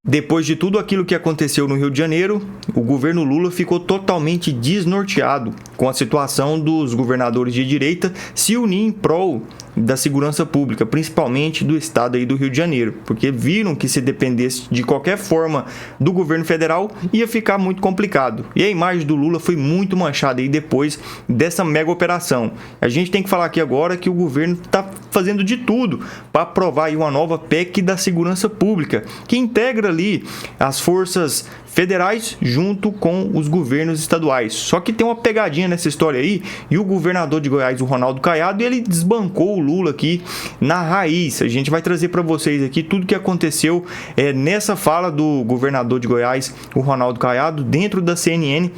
Depois de tudo aquilo que aconteceu no Rio de Janeiro, o governo Lula ficou totalmente desnorteado com a situação dos governadores de direita se unir em prol da segurança pública, principalmente do estado aí do Rio de Janeiro, porque viram que se dependesse de qualquer forma do governo federal, ia ficar muito complicado. E a imagem do Lula foi muito manchada aí depois dessa mega operação. A gente tem que falar aqui agora que o governo está fazendo de tudo para aprovar aí uma nova PEC da segurança pública, que integra ali as forças federais junto com os governos estaduais. Só que tem uma pegadinha nessa história aí, e o governador de Goiás, o Ronaldo Caiado, ele desbancou o Lula aqui na raiz. A gente vai trazer para vocês aqui tudo que aconteceu nessa fala do governador de Goiás, o Ronaldo Caiado, dentro da CNN,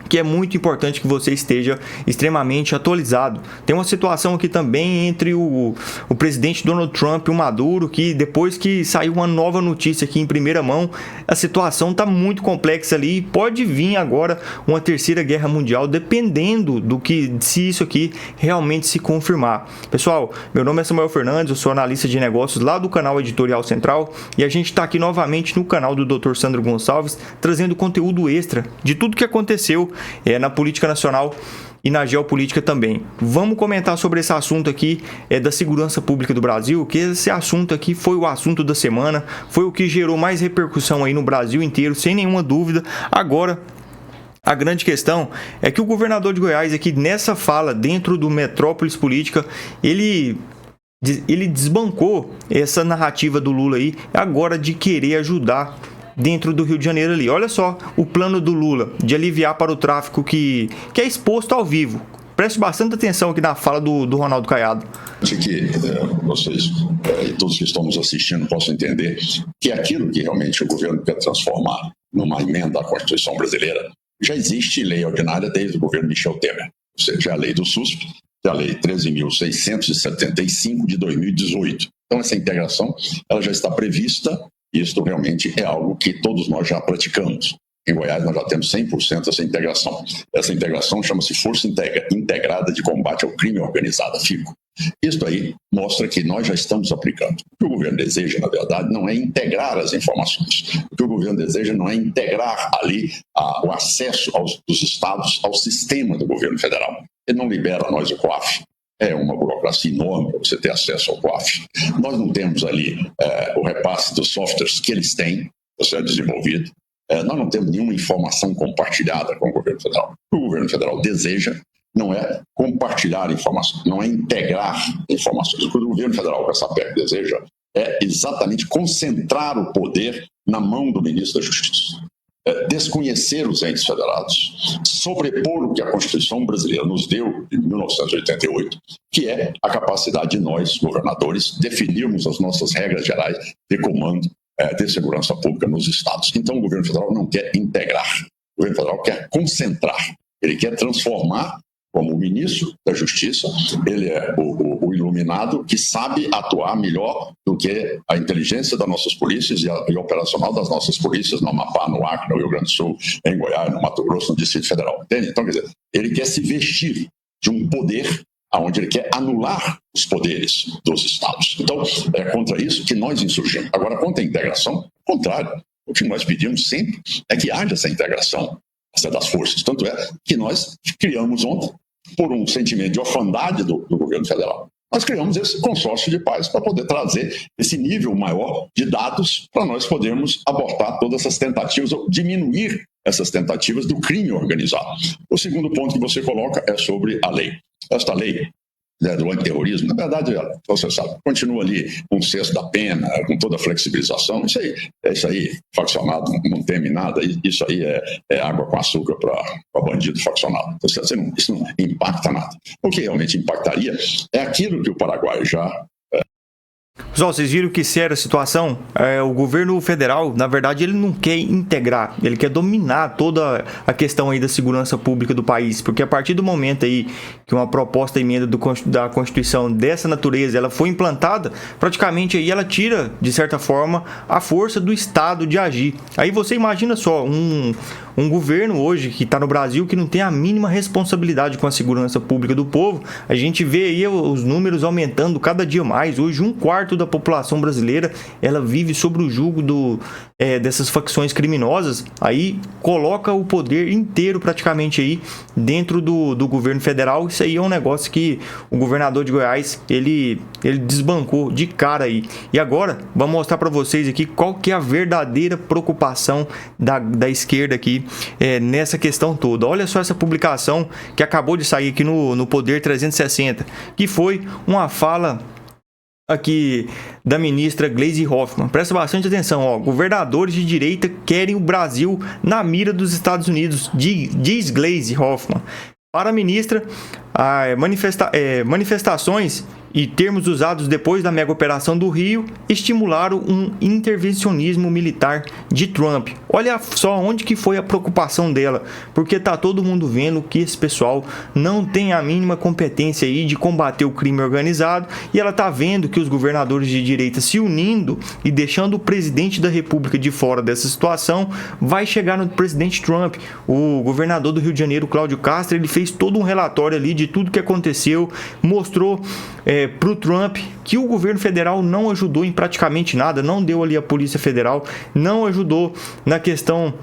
que é muito importante que você esteja extremamente atualizado. Tem uma situação aqui também entre o presidente Donald Trump e o Maduro, que depois que saiu uma nova notícia aqui em primeira mão, a situação está muito complexa ali e pode vir agora uma terceira guerra mundial, dependendo do que, se isso aqui realmente se confirmar. Pessoal, meu nome é Samuel Fernandes, eu sou analista de negócios lá do canal Editorial Central, e a gente está aqui novamente no canal do Dr. Sandro Gonçalves, trazendo conteúdo extra de tudo que aconteceu na política nacional e na geopolítica também. Vamos comentar sobre esse assunto aqui da segurança pública do Brasil, que esse assunto aqui foi o assunto da semana, foi o que gerou mais repercussão aí no Brasil inteiro, sem nenhuma dúvida. Agora, a grande questão é que o governador de Goiás aqui nessa fala dentro do Metrópolis Política, ele desbancou essa narrativa do Lula aí agora de querer ajudar dentro do Rio de Janeiro ali. Olha só o plano do Lula de aliviar para o tráfico que é exposto ao vivo. Preste bastante atenção aqui na fala do Ronaldo Caiado. Que vocês e todos que estão nos assistindo possam entender que aquilo que realmente o governo quer transformar numa emenda à Constituição brasileira, já existe lei ordinária desde o governo Michel Temer. Ou seja, a lei do SUSP, a lei 13.675 de 2018. Então essa integração ela já está prevista. Isto realmente é algo que todos nós já praticamos. Em Goiás nós já temos 100% dessa integração. Essa integração chama-se Força Integrada de Combate ao Crime Organizado, FICO. Isto aí mostra que nós já estamos aplicando. O que o governo deseja, na verdade, não é integrar as informações. O que o governo deseja não é integrar ali o acesso dos estados ao sistema do governo federal. Ele não libera a nós o COAF. É uma burocracia enorme para você ter acesso ao COAF. Nós não temos ali o repasse dos softwares que eles têm para ser desenvolvido. Nós não temos nenhuma informação compartilhada com o governo federal. O que o governo federal deseja não é compartilhar informações, não é integrar informações. O que o governo federal, com essa PEC, deseja é exatamente concentrar o poder na mão do ministro da Justiça. Desconhecer os entes federados, sobrepor o que a Constituição brasileira nos deu em 1988, que é a capacidade de nós, governadores, definirmos as nossas regras gerais de comando de segurança pública nos estados. Então o governo federal não quer integrar, o governo federal quer concentrar, ele quer transformar como o ministro da Justiça, ele é o iluminado que sabe atuar melhor do que a inteligência das nossas polícias e a operacional das nossas polícias no Amapá, no Acre, no Rio Grande do Sul, em Goiás, no Mato Grosso, no Distrito Federal. Entende? Então, quer dizer, ele quer se vestir de um poder onde ele quer anular os poderes dos estados. Então, é contra isso que nós insurgimos. Agora, contra a integração, ao contrário, o que nós pedimos sempre é que haja essa integração das forças. Tanto é que nós criamos ontem, por um sentimento de orfandade do governo federal, nós criamos esse consórcio de paz para poder trazer esse nível maior de dados para nós podermos abortar todas essas tentativas, ou diminuir essas tentativas do crime organizado. O segundo ponto que você coloca é sobre a lei. Esta lei do antiterrorismo, na verdade, você sabe, continua ali um sexto da pena, com toda a flexibilização. Isso aí faccionado não teme nada, isso aí é água com açúcar para bandido faccionado. Isso não impacta nada. O que realmente impactaria é aquilo que o Paraguai já... Pessoal, vocês viram que séria a situação? O governo federal, na verdade, ele não quer integrar, ele quer dominar toda a questão aí da segurança pública do país, porque a partir do momento aí que uma proposta emenda da Constituição dessa natureza, ela foi implantada, praticamente aí ela tira, de certa forma, a força do Estado de agir. Aí você imagina só, um governo hoje que está no Brasil que não tem a mínima responsabilidade com a segurança pública do povo. A gente vê aí os números aumentando cada dia mais. Hoje, 1/4 da população brasileira, ela vive sob o jugo dessas facções criminosas, aí coloca o poder inteiro praticamente aí dentro do governo federal. Isso aí é um negócio que o governador de Goiás, ele desbancou de cara aí. E agora, vamos mostrar para vocês aqui qual que é a verdadeira preocupação da esquerda aqui nessa questão toda. Olha só essa publicação que acabou de sair aqui no Poder 360, que foi uma fala aqui da ministra Gleisi Hoffmann. Presta bastante atenção, ó. Governadores de direita querem o Brasil na mira dos Estados Unidos, diz Gleisi Hoffmann. Para a ministra, manifestações e termos usados depois da mega operação do Rio estimularam um intervencionismo militar de Trump. Olha só onde que foi a preocupação dela, porque tá todo mundo vendo que esse pessoal não tem a mínima competência aí de combater o crime organizado, e ela tá vendo que os governadores de direita se unindo e deixando o presidente da República de fora dessa situação vai chegar no presidente Trump. O governador do Rio de Janeiro, Cláudio Castro, ele fez todo um relatório ali de tudo que aconteceu, mostrou para o Trump que o governo federal não ajudou em praticamente nada, não deu ali a Polícia Federal, não ajudou na questão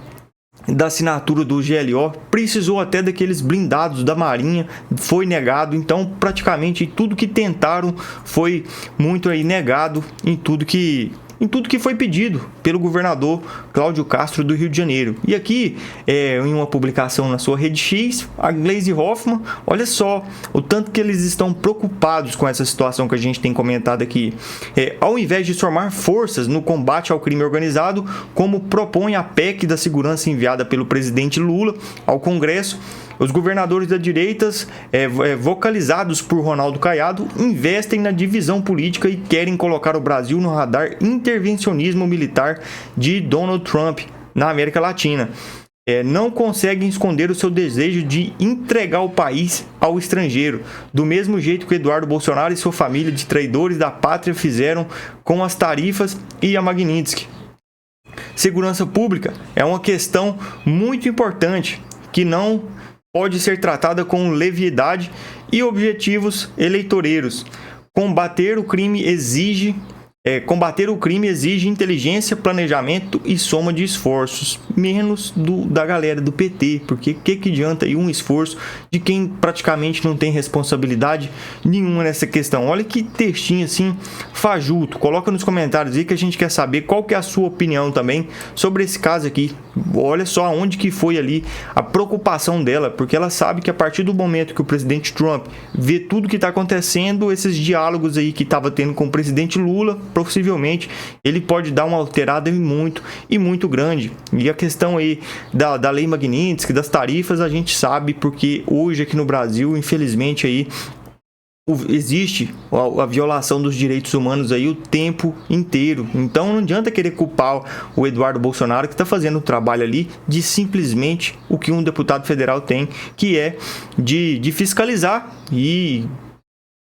da assinatura do GLO, precisou até daqueles blindados da Marinha, foi negado. Então praticamente tudo que tentaram foi muito aí negado em tudo que foi pedido pelo governador Cláudio Castro do Rio de Janeiro. E aqui, em uma publicação na sua rede X, a Gleisi Hoffmann, olha só o tanto que eles estão preocupados com essa situação que a gente tem comentado aqui. Ao invés de somar forças no combate ao crime organizado, como propõe a PEC da segurança enviada pelo presidente Lula ao Congresso, os governadores da direita, vocalizados por Ronaldo Caiado, investem na divisão política e querem colocar o Brasil no radar intervencionismo militar de Donald Trump na América Latina. Não conseguem esconder o seu desejo de entregar o país ao estrangeiro, do mesmo jeito que Eduardo Bolsonaro e sua família de traidores da pátria fizeram com as tarifas e a Magnitsky. Segurança pública é uma questão muito importante que não pode ser tratada com leviandade e objetivos eleitoreiros. Combater o crime exige inteligência, planejamento e soma de esforços, menos da galera do PT, porque que adianta aí um esforço de quem praticamente não tem responsabilidade nenhuma nessa questão. Olha que textinho assim fajuto. Coloca nos comentários aí que a gente quer saber qual que é a sua opinião também sobre esse caso aqui. Olha só onde que foi ali a preocupação dela, porque ela sabe que a partir do momento que o presidente Trump vê tudo que está acontecendo, esses diálogos aí que estava tendo com o presidente Lula, possivelmente ele pode dar uma alterada e muito grande. E a questão aí da lei Magnitsky, das tarifas, a gente sabe porque hoje aqui no Brasil, infelizmente aí existe a violação dos direitos humanos aí o tempo inteiro. Então não adianta querer culpar o Eduardo Bolsonaro, que está fazendo o trabalho ali de simplesmente o que um deputado federal tem, que é de fiscalizar, e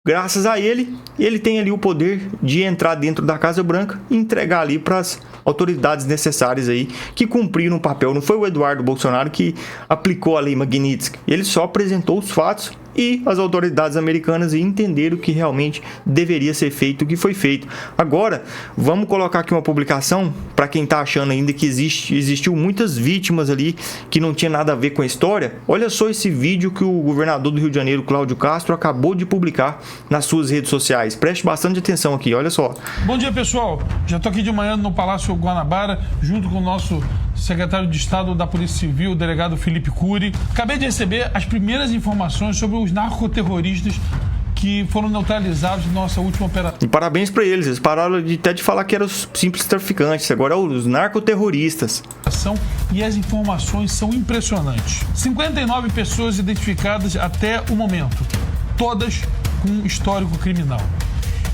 graças a ele tem ali o poder de entrar dentro da Casa Branca e entregar ali para as autoridades necessárias aí que cumpriram o papel. Não foi o Eduardo Bolsonaro que aplicou a lei Magnitsky, ele só apresentou os fatos e as autoridades americanas entenderam o que realmente deveria ser feito, o que foi feito. Agora, vamos colocar aqui uma publicação para quem está achando ainda que existiu muitas vítimas ali que não tinha nada a ver com a história. Olha só esse vídeo que o governador do Rio de Janeiro, Cláudio Castro, acabou de publicar nas suas redes sociais. Preste bastante atenção aqui, olha só. Bom dia, pessoal. Já estou aqui de manhã no Palácio Guanabara, junto com o nosso secretário de Estado da Polícia Civil, o delegado Felipe Cury. Acabei de receber as primeiras informações sobre os narcoterroristas que foram neutralizados na nossa última operação. E parabéns para eles. Eles pararam até de falar que eram os simples traficantes, agora os narcoterroristas. E as informações são impressionantes. 59 pessoas identificadas até o momento, todas com histórico criminal.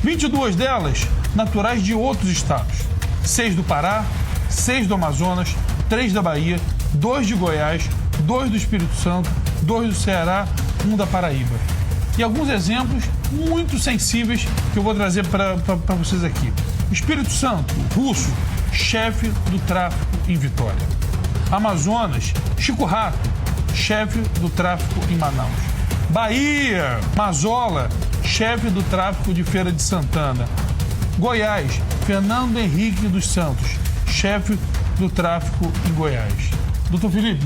22 delas naturais de outros estados. 6 do Pará, 6 do Amazonas, 3 da Bahia, 2 de Goiás, 2 do Espírito Santo, 2 do Ceará, 1 da Paraíba. E alguns exemplos muito sensíveis que eu vou trazer para vocês aqui. Espírito Santo, russo, chefe do tráfico em Vitória. Amazonas, Chico Rato, chefe do tráfico em Manaus. Bahia, Mazola, chefe do tráfico de Feira de Santana. Goiás, Fernando Henrique dos Santos, chefe do tráfico em Goiás. Doutor Felipe,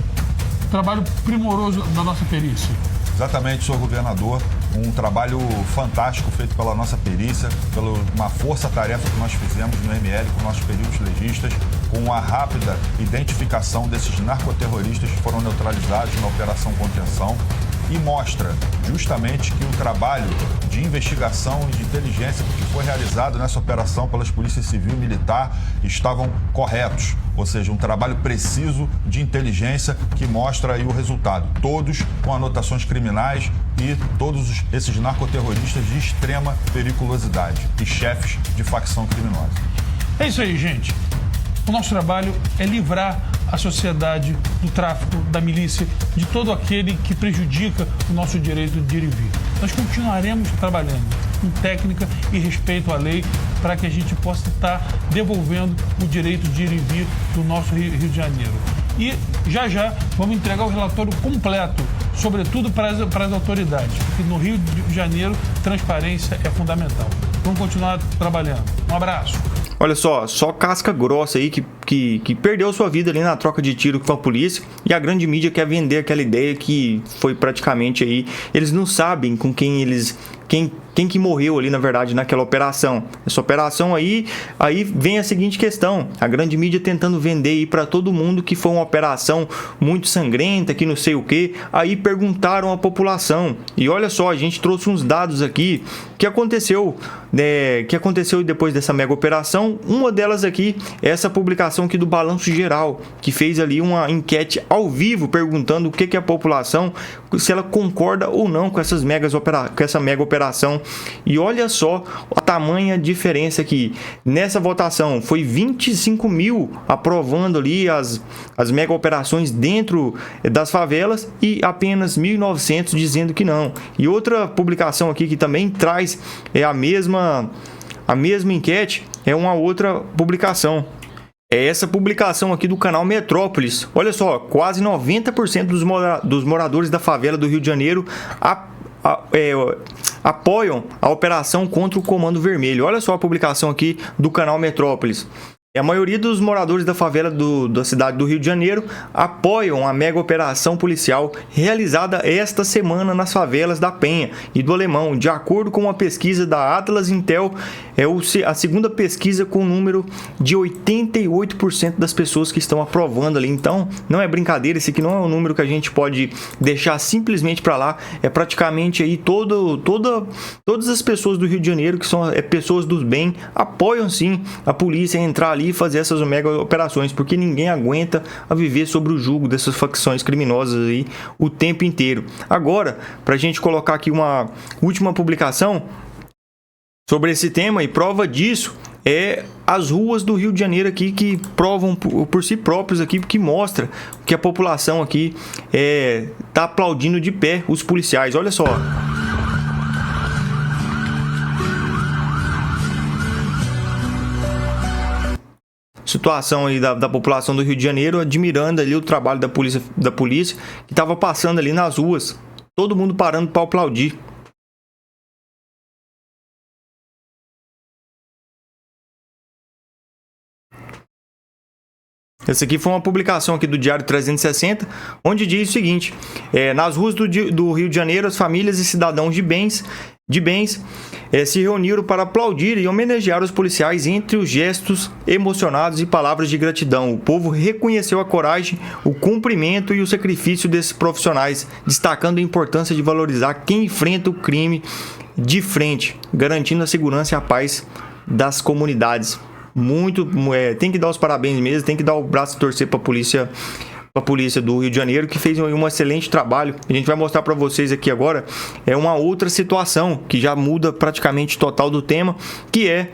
trabalho primoroso da nossa perícia. Exatamente, senhor governador. Um trabalho fantástico feito pela nossa perícia, pela uma força-tarefa que nós fizemos no ML com nossos peritos legistas, com a rápida identificação desses narcoterroristas que foram neutralizados na Operação Contenção, e mostra justamente que o trabalho de investigação e de inteligência que foi realizado nessa operação pelas polícias civil e militar estavam corretos, ou seja, um trabalho preciso de inteligência que mostra aí o resultado, todos com anotações criminais e todos esses narcoterroristas de extrema periculosidade e chefes de facção criminosa. É isso aí, gente. O nosso trabalho é livrar a sociedade do tráfico, da milícia, de todo aquele que prejudica o nosso direito de ir e vir. Nós continuaremos trabalhando com técnica e respeito à lei para que a gente possa estar devolvendo o direito de ir e vir do nosso Rio de Janeiro. E já vamos entregar o relatório completo, sobretudo para as autoridades, porque no Rio de Janeiro transparência é fundamental. Vamos continuar trabalhando. Um abraço. Olha só casca grossa aí que perdeu sua vida ali na troca de tiro com a polícia, e a grande mídia quer vender aquela ideia que foi praticamente aí, eles não sabem com quem quem que morreu ali, na verdade, naquela operação. Essa operação aí vem a seguinte questão: a grande mídia tentando vender aí para todo mundo que foi uma operação muito sangrenta, que não sei o que. Aí perguntaram à população, e olha só, a gente trouxe uns dados aqui que aconteceu depois dessa mega operação. Uma delas aqui é essa publicação aqui do Balanço Geral, que fez ali uma enquete ao vivo perguntando o que a população, se ela concorda ou não com essa mega operação. E olha só a tamanha diferença aqui. Nessa votação foi 25 mil aprovando ali as mega operações dentro das favelas e apenas 1.900 dizendo que não. E outra publicação aqui que também traz a mesma enquete é uma outra publicação. É essa publicação aqui do canal Metrópolis. Olha só, quase 90% dos moradores da favela do Rio de Janeiro apoiam a operação contra o Comando Vermelho. Olha só a publicação aqui do canal Metrópolis. A maioria dos moradores da favela da cidade do Rio de Janeiro apoiam a mega operação policial realizada esta semana nas favelas da Penha e do Alemão. De acordo com uma pesquisa da Atlas Intel, é a segunda pesquisa com o número de 88% das pessoas que estão aprovando ali. Então, não é brincadeira, esse aqui não é um número que a gente pode deixar simplesmente para lá. É praticamente aí todas as pessoas do Rio de Janeiro, que são pessoas do bem, apoiam sim a polícia a entrar ali e fazer essas mega operações, porque ninguém aguenta a viver sobre o jugo dessas facções criminosas aí o tempo inteiro. Agora, para a gente colocar aqui uma última publicação sobre esse tema, e prova disso é as ruas do Rio de Janeiro aqui, que provam por si próprios aqui, que mostra que a população aqui tá aplaudindo de pé os policiais. Olha só. Situação aí da população do Rio de Janeiro admirando ali o trabalho da polícia que estava passando ali nas ruas, todo mundo parando para aplaudir. Essa aqui foi uma publicação aqui do Diário 360, onde diz o seguinte: nas ruas do Rio de Janeiro, as famílias e cidadãos de bens se reuniram para aplaudir e homenagear os policiais. Entre os gestos emocionados e palavras de gratidão, o povo reconheceu a coragem, o cumprimento e o sacrifício desses profissionais, destacando a importância de valorizar quem enfrenta o crime de frente, garantindo a segurança e a paz das comunidades. Tem que dar os parabéns mesmo, tem que dar o braço a torcer para a polícia do Rio de Janeiro, que fez um excelente trabalho. A gente vai mostrar para vocês aqui agora uma outra situação que já muda praticamente total do tema, que é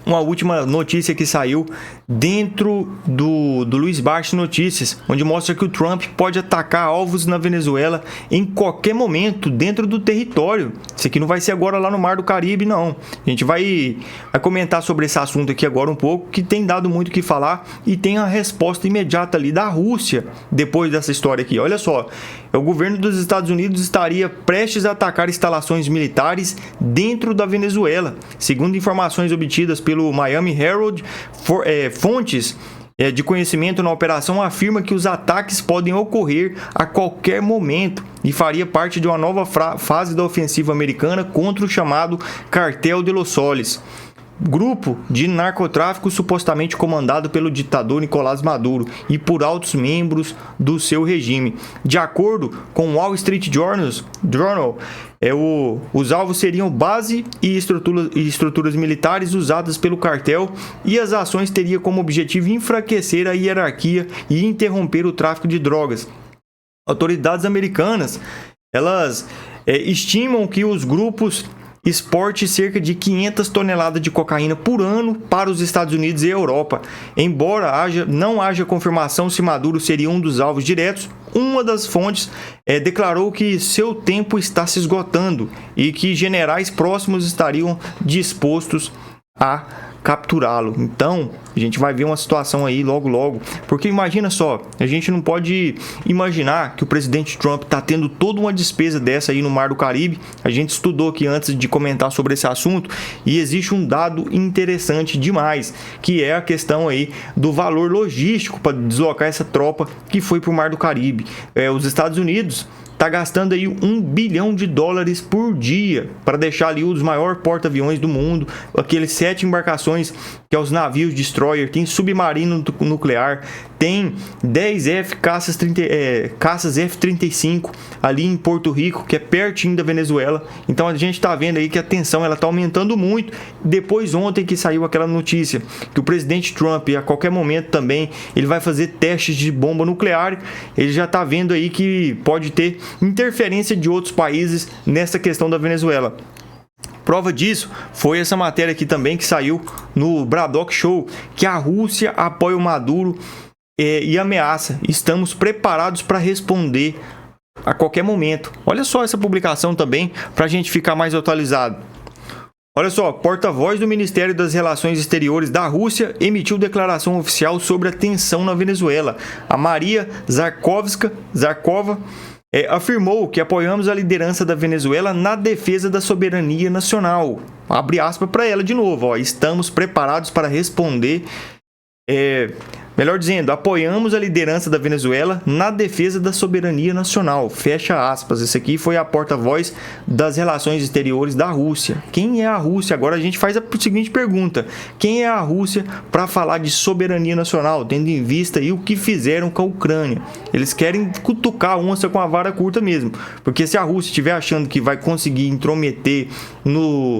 uma última notícia que saiu dentro do Luiz Barsi Notícias, onde mostra que o Trump pode atacar alvos na Venezuela em qualquer momento dentro do território. Isso aqui não vai ser agora lá no Mar do Caribe, não. A gente vai comentar sobre esse assunto aqui agora um pouco, que tem dado muito o que falar e tem a resposta imediata ali da Rússia depois dessa história aqui. Olha só, o governo dos Estados Unidos estaria prestes a atacar instalações militares dentro da Venezuela. Segundo informações obtidas pelo Miami Herald, fontes de conhecimento na operação afirma que os ataques podem ocorrer a qualquer momento e faria parte de uma nova fase da ofensiva americana contra o chamado Cartel de los Soles, grupo de narcotráfico supostamente comandado pelo ditador Nicolás Maduro e por altos membros do seu regime. De acordo com o Wall Street Journal, os alvos seriam base e estruturas militares usadas pelo cartel, e as ações teriam como objetivo enfraquecer a hierarquia e interromper o tráfico de drogas. Autoridades americanas, elas estimam que os grupos exporte cerca de 500 toneladas de cocaína por ano para os Estados Unidos e Europa. Embora não haja confirmação se Maduro seria um dos alvos diretos, uma das fontes declarou que seu tempo está se esgotando e que generais próximos estariam dispostos a capturá-lo. Então, a gente vai ver uma situação aí logo, porque imagina só, a gente não pode imaginar que o presidente Trump está tendo toda uma despesa dessa aí no Mar do Caribe. A gente estudou aqui antes de comentar sobre esse assunto e existe um dado interessante demais, que é a questão aí do valor logístico para deslocar essa tropa que foi para o Mar do Caribe. Os Estados Unidos está gastando aí $1 bilhão por dia para deixar ali os maiores porta-aviões do mundo, aqueles 7 embarcações que é os navios destroyer, tem submarino nuclear, tem 10 caças F-35 ali em Porto Rico, que é pertinho da Venezuela. Então a gente está vendo aí que a tensão está aumentando muito. Depois ontem que saiu aquela notícia que o presidente Trump a qualquer momento também ele vai fazer testes de bomba nuclear, ele já está vendo aí que pode ter interferência de outros países nessa questão da Venezuela. Prova disso foi essa matéria aqui também que saiu no Braddock Show, que a Rússia apoia o Maduro e ameaça: estamos preparados para responder a qualquer momento. Olha só essa publicação também para a gente ficar mais atualizado. Olha só, porta-voz do Ministério das Relações Exteriores da Rússia emitiu declaração oficial sobre a tensão na Venezuela. A Maria Zakharova afirmou que apoiamos a liderança da Venezuela na defesa da soberania nacional. Abre aspas para ela de novo, estamos preparados para responder. Melhor dizendo, apoiamos a liderança da Venezuela na defesa da soberania nacional. Fecha aspas. Esse aqui foi a porta-voz das relações exteriores da Rússia. Quem é a Rússia? Agora a gente faz a seguinte pergunta: quem é a Rússia para falar de soberania nacional, tendo em vista aí o que fizeram com a Ucrânia? Eles querem cutucar a onça com a vara curta mesmo. Porque se a Rússia estiver achando que vai conseguir intrometer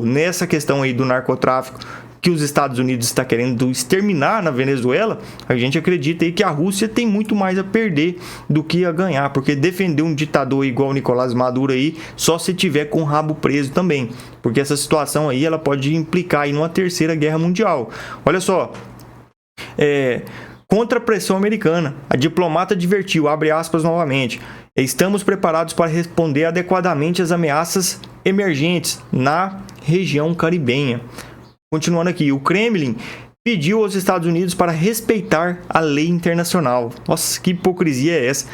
nessa questão aí do narcotráfico, que os Estados Unidos está querendo exterminar na Venezuela, a gente acredita aí que a Rússia tem muito mais a perder do que a ganhar, porque defender um ditador igual o Nicolás Maduro aí, só se tiver com o rabo preso também, porque essa situação aí ela pode implicar aí numa terceira guerra mundial. Olha só, contra a pressão americana, a diplomata advertiu, abre aspas novamente: estamos preparados para responder adequadamente às ameaças emergentes na região caribenha. Continuando aqui, o Kremlin pediu aos Estados Unidos para respeitar a lei internacional. Nossa, que hipocrisia é essa?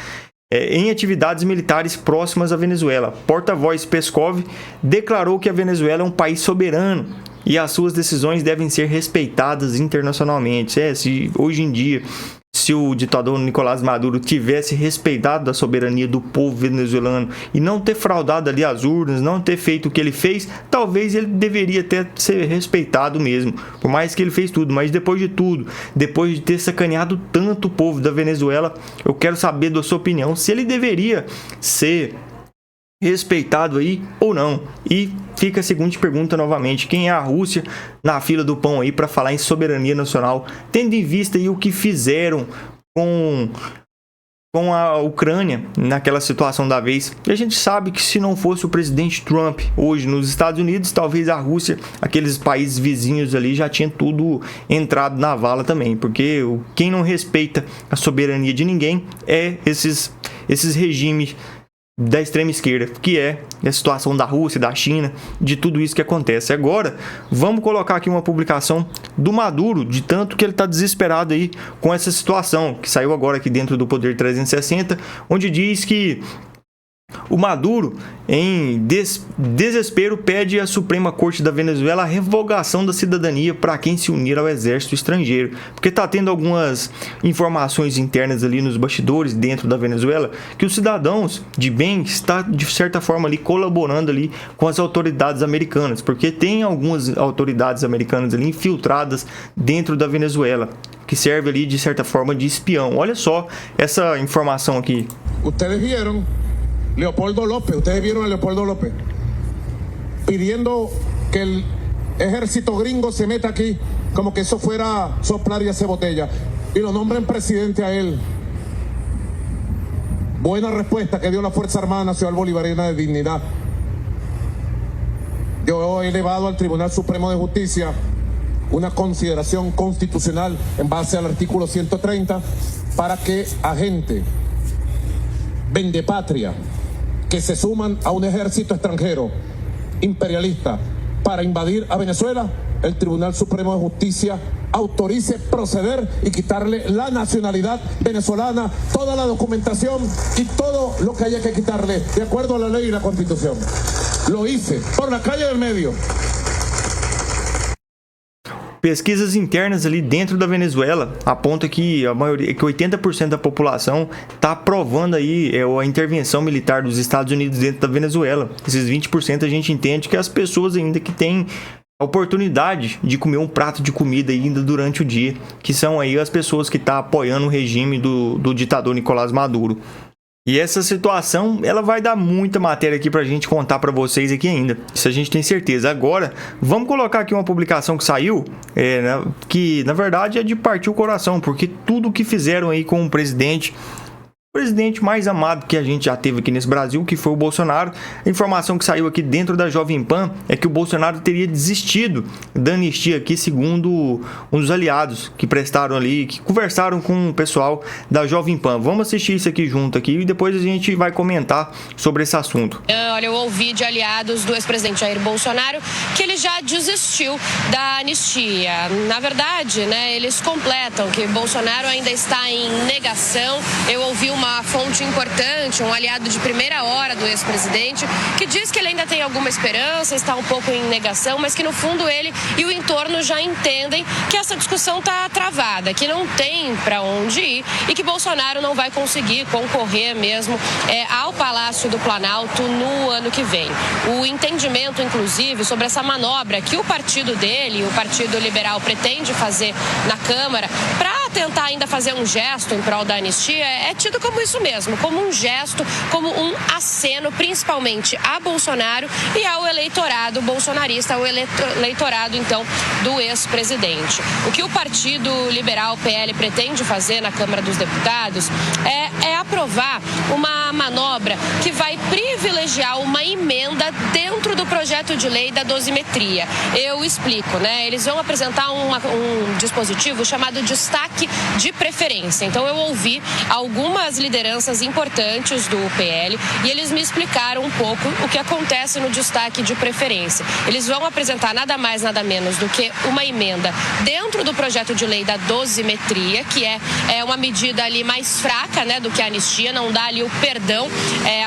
Em atividades militares próximas à Venezuela, porta-voz Peskov declarou que a Venezuela é um país soberano e as suas decisões devem ser respeitadas internacionalmente. Se hoje em dia, se o ditador Nicolás Maduro tivesse respeitado a soberania do povo venezuelano e não ter fraudado ali as urnas, não ter feito o que ele fez, talvez ele deveria até ser respeitado mesmo, por mais que ele fez tudo. Mas depois de tudo, depois de ter sacaneado tanto o povo da Venezuela, eu quero saber da sua opinião, se ele deveria ser respeitado aí ou não. E fica a seguinte pergunta novamente: quem é a Rússia na fila do pão aí para falar em soberania nacional, tendo em vista aí o que fizeram com com a Ucrânia naquela situação da vez. E a gente sabe que se não fosse o presidente Trump hoje nos Estados Unidos, talvez a Rússia, aqueles países vizinhos ali, já tinha tudo entrado na vala também, porque quem não respeita a soberania de ninguém é esses regimes da extrema esquerda, que é a situação da Rússia, da China, de tudo isso que acontece. Agora, vamos colocar aqui uma publicação do Maduro, de tanto que ele está desesperado aí com essa situação, que saiu agora aqui dentro do Poder 360, onde diz que o Maduro, em desespero, pede à Suprema Corte da Venezuela a revogação da cidadania para quem se unir ao exército estrangeiro. Porque está tendo algumas informações internas ali nos bastidores dentro da Venezuela que os cidadãos de bem estão, de certa forma, ali colaborando ali com as autoridades americanas. Porque tem algumas autoridades americanas ali infiltradas dentro da Venezuela, que serve ali, de certa forma, de espião. Olha só essa informação aqui. Ustedes vieron Leopoldo López, ustedes vieron a Leopoldo López pidiendo que el ejército gringo se meta aquí, como que eso fuera soplar y hacer botella, y lo nombren presidente a él. Buena respuesta que dio la Fuerza Armada Nacional Bolivariana de Dignidad. Yo he elevado al Tribunal Supremo de Justicia una consideración constitucional en base al artículo 130 para que agentes vendepatria que se suman a un ejército extranjero imperialista para invadir a Venezuela, el Tribunal Supremo de Justicia autorice proceder y quitarle la nacionalidad venezolana, toda la documentación y todo lo que haya que quitarle, de acuerdo a la ley y la Constitución. Lo hice por la calle del medio. Pesquisas internas ali dentro da Venezuela apontam que a maioria, que 80% da população está aprovando aí a intervenção militar dos Estados Unidos dentro da Venezuela. Esses 20% a gente entende que as pessoas ainda que têm a oportunidade de comer um prato de comida ainda durante o dia, que são aí as pessoas que estão apoiando o regime do ditador Nicolás Maduro. E essa situação, ela vai dar muita matéria aqui pra gente contar pra vocês aqui ainda. Isso a gente tem certeza. Agora, vamos colocar aqui uma publicação que saiu, que na verdade é de partir o coração, porque tudo que fizeram aí com o presidente mais amado que a gente já teve aqui nesse Brasil, que foi o Bolsonaro. A informação que saiu aqui dentro da Jovem Pan é que o Bolsonaro teria desistido da anistia aqui, segundo um dos aliados que prestaram ali, que conversaram com o pessoal da Jovem Pan. Vamos assistir isso aqui junto aqui e depois a gente vai comentar sobre esse assunto. Olha, eu ouvi de aliados do ex-presidente Jair Bolsonaro que ele já desistiu da anistia. Na verdade, eles completam que Bolsonaro ainda está em negação. Eu ouvi uma fonte importante, um aliado de primeira hora do ex-presidente, que diz que ele ainda tem alguma esperança, está um pouco em negação, mas que no fundo ele e o entorno já entendem que essa discussão está travada, que não tem para onde ir e que Bolsonaro não vai conseguir concorrer mesmo ao Palácio do Planalto no ano que vem. O entendimento, inclusive, sobre essa manobra que o partido dele, o Partido Liberal, pretende fazer na Câmara para tentar ainda fazer um gesto em prol da anistia é tido como isso mesmo, como um gesto, como um aceno, principalmente a Bolsonaro e ao eleitorado bolsonarista, ao eleitorado, então, do ex-presidente. O que o Partido Liberal, PL, pretende fazer na Câmara dos Deputados é aprovar uma manobra que vai privilegiar uma emenda dentro do projeto de lei da dosimetria. Eu explico, Eles vão apresentar um dispositivo chamado destaque de preferência. Então, eu ouvi algumas lideranças importantes do PL e eles me explicaram um pouco o que acontece no destaque de preferência. Eles vão apresentar nada mais, nada menos do que uma emenda dentro do projeto de lei da dosimetria, que é uma medida ali mais fraca, do que a anistia, não dá ali o perdão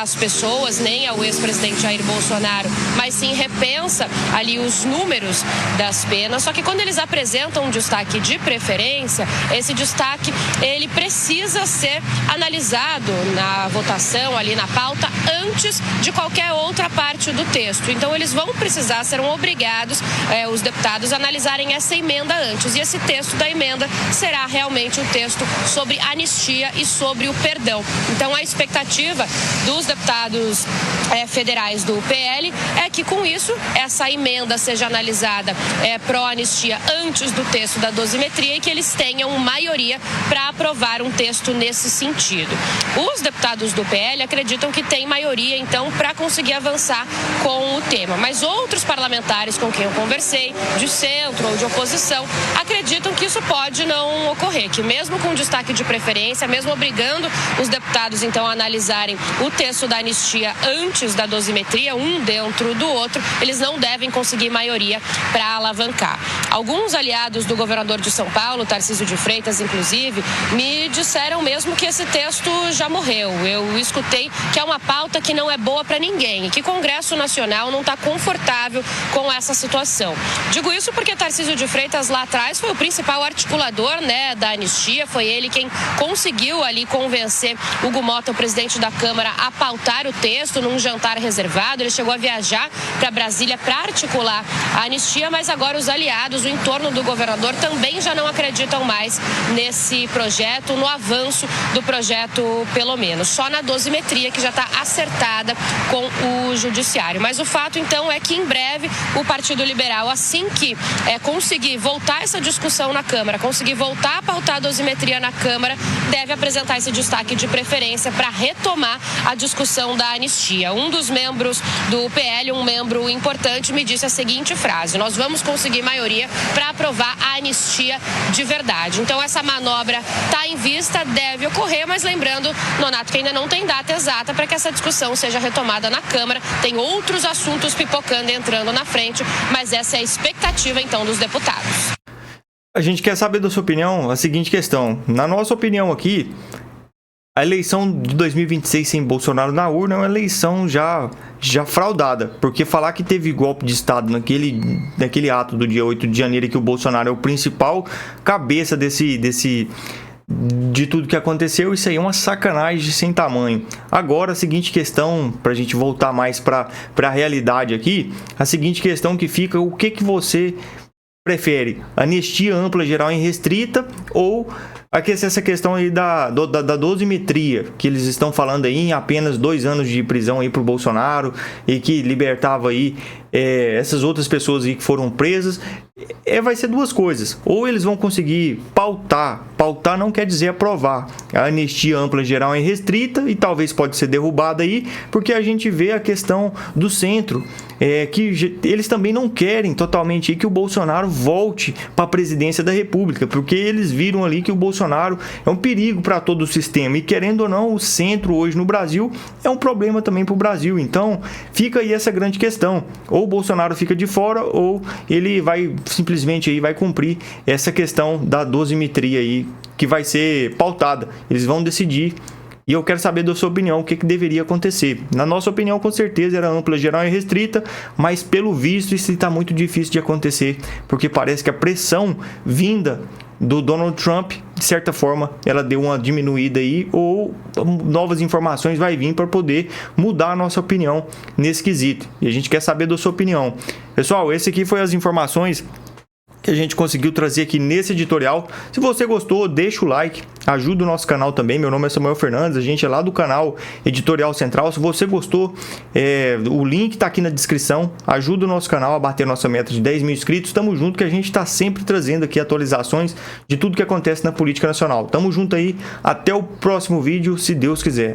às pessoas, nem ao ex-presidente Jair Bolsonaro, mas sim repensa ali os números das penas. Só que quando eles apresentam um destaque de preferência, esse destaque, ele precisa ser analisado na votação, ali na pauta, antes de qualquer outra parte do texto. Então, eles vão precisar, serão obrigados, os deputados, a analisarem essa emenda antes. E esse texto da emenda será realmente um texto sobre anistia e sobre o perdão. Então, a expectativa dos deputados federais do PL é que, com isso, essa emenda seja analisada pró-anistia antes do texto da dosimetria e que eles tenham maioria para aprovar um texto nesse sentido. Os deputados do PL acreditam que tem maioria, então, para conseguir avançar com o tema. Mas outros parlamentares com quem eu conversei, de centro ou de oposição, acreditam que isso pode não ocorrer, que mesmo com destaque de preferência, mesmo obrigando os deputados, então, a analisarem o texto da anistia antes da dosimetria, um dentro do outro, eles não devem conseguir maioria para alavancar. Alguns aliados do governador de São Paulo, Tarcísio de Freitas, inclusive, me disseram mesmo que esse texto já morreu. Eu escutei que é uma pauta que não é boa para ninguém e que o Congresso Nacional não está confortável com essa situação. Digo isso porque Tarcísio de Freitas lá atrás foi o principal articulador, né, da anistia, foi ele quem conseguiu ali convencer Hugo Mota, o presidente da Câmara, a pautar o texto num jantar reservado. Ele chegou a viajar para Brasília para articular a anistia, mas agora os aliados, o entorno do governador, também já não acreditam mais nesse projeto, no avanço do projeto, pelo menos. Só na dosimetria, que já está acertada com o judiciário. Mas o fato, então, é que em breve o Partido Liberal, assim que conseguir voltar essa discussão na Câmara, conseguir voltar a pautar a dosimetria na Câmara, deve apresentar esse destaque de preferência para retomar a discussão da anistia. Um dos membros do PL, um membro importante, me disse a seguinte frase: nós vamos conseguir maioria para aprovar a anistia de verdade. Então essa manobra está em vista, deve ocorrer, mas lembrando, Nonato, que ainda não tem data exata para que essa discussão seja retomada na Câmara. Tem outros assuntos pipocando e entrando na frente, mas essa é a expectativa, então, dos deputados. A gente quer saber da sua opinião a seguinte questão. Na nossa opinião aqui, a eleição de 2026 sem Bolsonaro na urna é uma eleição já fraudada, porque falar que teve golpe de Estado naquele ato do dia 8 de janeiro, que o Bolsonaro é o principal cabeça de tudo que aconteceu, isso aí é uma sacanagem sem tamanho. Agora, a seguinte questão, para a gente voltar mais para a realidade aqui, a seguinte questão que fica: o que você prefere? Anistia ampla, geral e restrita, ou essa questão aí da dosimetria, que eles estão falando aí em apenas 2 anos de prisão aí pro Bolsonaro, e que libertava aí essas outras pessoas aí que foram presas? Vai ser duas coisas: ou eles vão conseguir pautar não quer dizer aprovar a anistia ampla, geral e restrita, e talvez pode ser derrubada aí, porque a gente vê a questão do centro, que eles também não querem totalmente aí que o Bolsonaro volte para a presidência da República, porque eles viram ali que o Bolsonaro é um perigo para todo o sistema, e querendo ou não, o centro hoje no Brasil é um problema também para o Brasil. Então fica aí essa grande questão: ou o Bolsonaro fica de fora, ou ele vai simplesmente aí vai cumprir essa questão da dosimetria aí, que vai ser pautada. Eles vão decidir. E eu quero saber da sua opinião, o que deveria acontecer. Na nossa opinião, com certeza, era ampla, geral e restrita, mas pelo visto isso está muito difícil de acontecer, porque parece que a pressão vinda do Donald Trump, de certa forma, ela deu uma diminuída aí, ou novas informações vai vir para poder mudar a nossa opinião nesse quesito. E a gente quer saber da sua opinião. Pessoal, esse aqui foi as informações que a gente conseguiu trazer aqui nesse editorial. Se você gostou, deixa o like, ajuda o nosso canal também. Meu nome é Samuel Fernandes, a gente é lá do canal Editorial Central. Se você gostou, o link está aqui na descrição. Ajuda o nosso canal a bater nossa meta de 10 mil inscritos. Tamo junto, que a gente está sempre trazendo aqui atualizações de tudo que acontece na política nacional. Tamo junto aí, até o próximo vídeo, se Deus quiser.